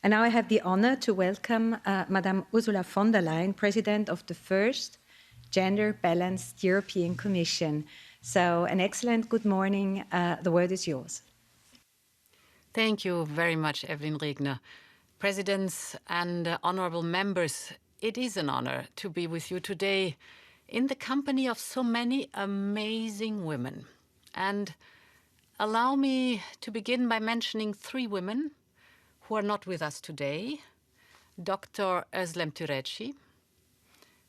And now I have the honor to welcome Madame Ursula von der Leyen, President of the first gender-balanced European Commission. So an excellent good morning. The word is yours. Thank you very much, Evelyn Regner. Presidents and honorable members, it is an honor to be with you today in the company of so many amazing women. And allow me to begin by mentioning 3 women who are not with us today. Dr. Özlem Türeci,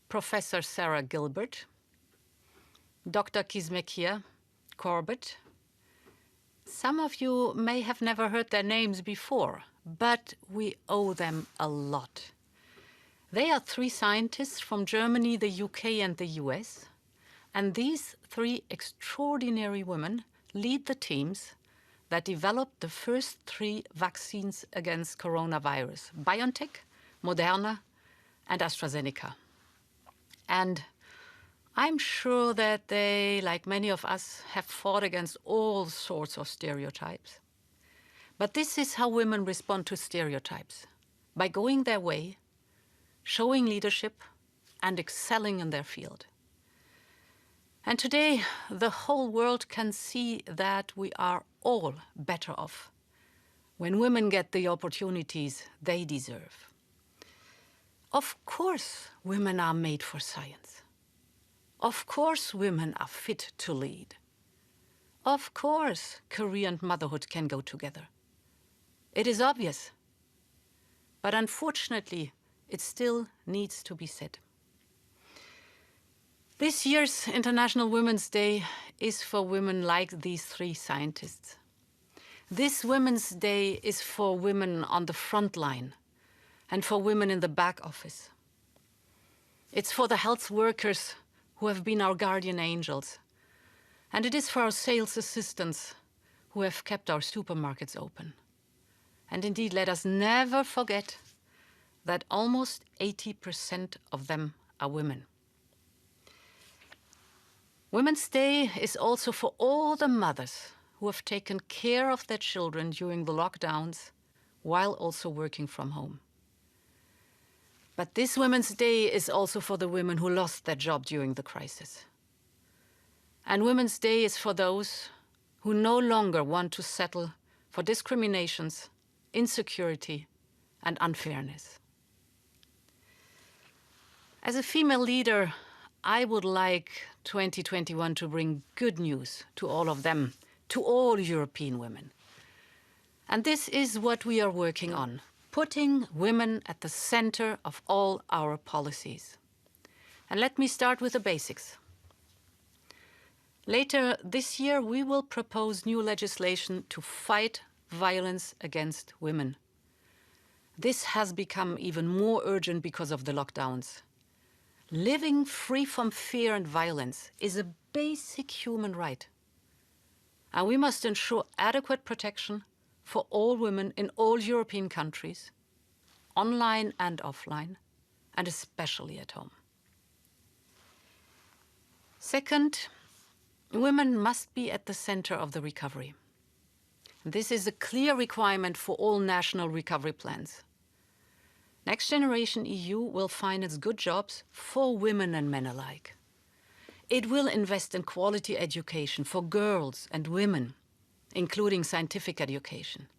Professor Sarah Gilbert, Dr. Kiezmekia Corbett. Some of you may have never heard their names before, but we owe them a lot. They are 3 scientists from Germany, the UK and the US, and these 3 extraordinary women lead the teams that developed the first 3 vaccines against coronavirus: BioNTech, Moderna and AstraZeneca. And I'm sure that they, like many of us, have fought against all sorts of stereotypes. But this is how women respond to stereotypes: by going their way, showing leadership, and excelling in their field. And today, the whole world can see that we are all better off when women get the opportunities they deserve. Of course, women are made for science. Of course, women are fit to lead. Of course, career and motherhood can go together. It is obvious. But unfortunately, it still needs to be said. This year's International Women's Day is for women like these 3 scientists. This Women's Day is for women on the front line and for women in the back office. It's for the health workers who have been our guardian angels. And it is for our sales assistants who have kept our supermarkets open. And indeed, let us never forget that almost 80% of them are women. Women's Day is also for all the mothers who have taken care of their children during the lockdowns while also working from home. But this Women's Day is also for the women who lost their job during the crisis. And Women's Day is for those who no longer want to settle for discriminations, insecurity, and unfairness. As a female leader, I would like 2021 to bring good news to all of them, to all European women. And this is what we are working on: putting women at the center of all our policies. And let me start with the basics. Later this year, we will propose new legislation to fight violence against women. This has become even more urgent because of the lockdowns. Living free from fear and violence is a basic human right. And we must ensure adequate protection for all women in all European countries, online and offline, and especially at home. Second, women must be at the center of the recovery. This is a clear requirement for all national recovery plans. Next Generation EU will finance good jobs for women and men alike. It will invest in quality education for girls and women, including scientific education.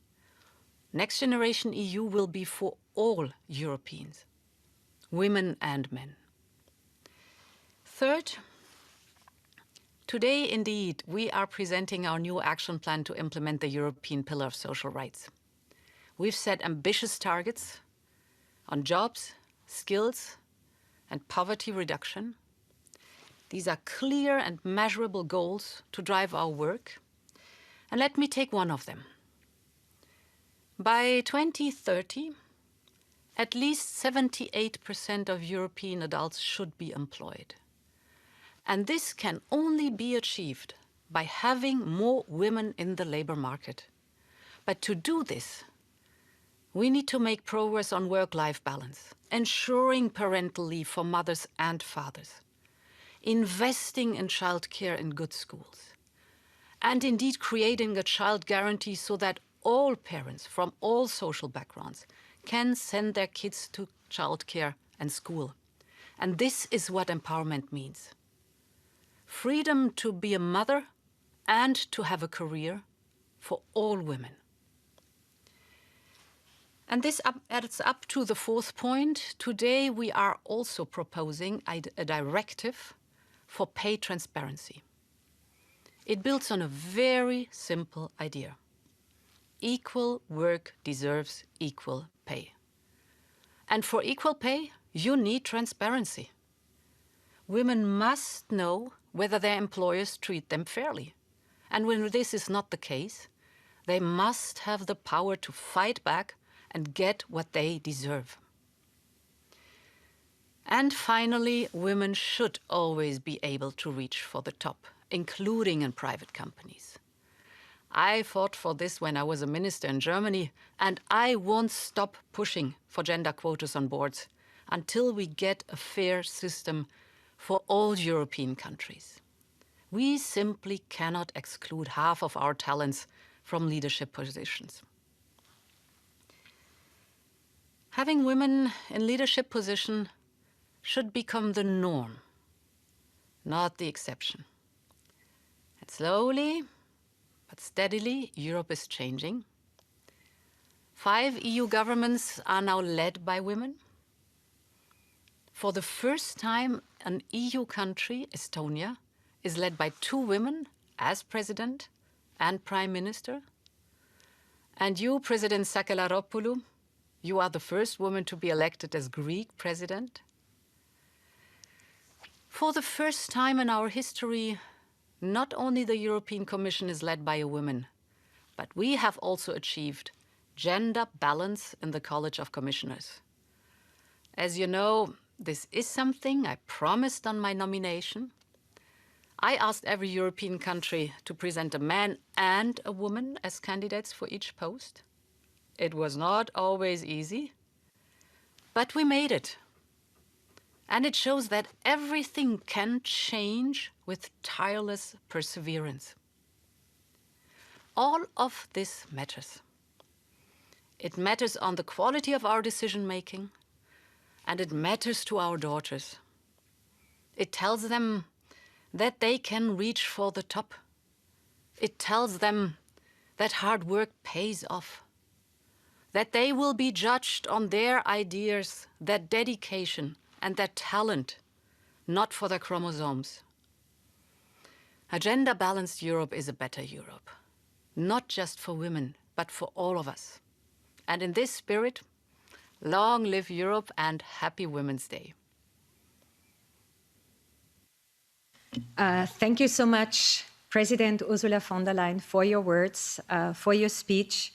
Next Generation EU will be for all Europeans, women and men. Third, today, indeed, we are presenting our new action plan to implement the European Pillar of Social Rights. We've set ambitious targets on jobs, skills, and poverty reduction. These are clear and measurable goals to drive our work. And let me take one of them. By 2030, at least 78% of European adults should be employed. And this can only be achieved by having more women in the labor market. But to do this, we need to make progress on work-life balance, ensuring parental leave for mothers and fathers, investing in childcare in good schools, and indeed creating a child guarantee so that all parents from all social backgrounds can send their kids to childcare and school. And this is what empowerment means. Freedom to be a mother and to have a career for all women. And this adds up to the fourth point. Today we are also proposing a directive for pay transparency. It builds on a very simple idea. Equal work deserves equal pay. And for equal pay, you need transparency. Women must know whether their employers treat them fairly. And when this is not the case, they must have the power to fight back and get what they deserve. And finally, women should always be able to reach for the top, including in private companies. I fought for this when I was a minister in Germany, and I won't stop pushing for gender quotas on boards until we get a fair system for all European countries. We simply cannot exclude half of our talents from leadership positions. Having women in leadership position should become the norm, not the exception. And slowly, but steadily, Europe is changing. 5 EU governments are now led by women. For the first time, an EU country, Estonia, is led by 2 women as president and prime minister. And you, President Sakellarapoulou, you are the first woman to be elected as Greek president. For the first time in our history, not only the European Commission is led by a woman, but we have also achieved gender balance in the College of Commissioners. As you know, this is something I promised on my nomination. I asked every European country to present a man and a woman as candidates for each post. It was not always easy, but we made it. And it shows that everything can change with tireless perseverance. All of this matters. It matters on the quality of our decision-making, and it matters to our daughters. It tells them that they can reach for the top. It tells them that hard work pays off, that they will be judged on their ideas, their dedication, and their talent, not for their chromosomes. A gender-balanced Europe is a better Europe, not just for women, but for all of us. And in this spirit, long live Europe and happy Women's Day. Thank you so much, President Ursula von der Leyen, for your words, for your speech.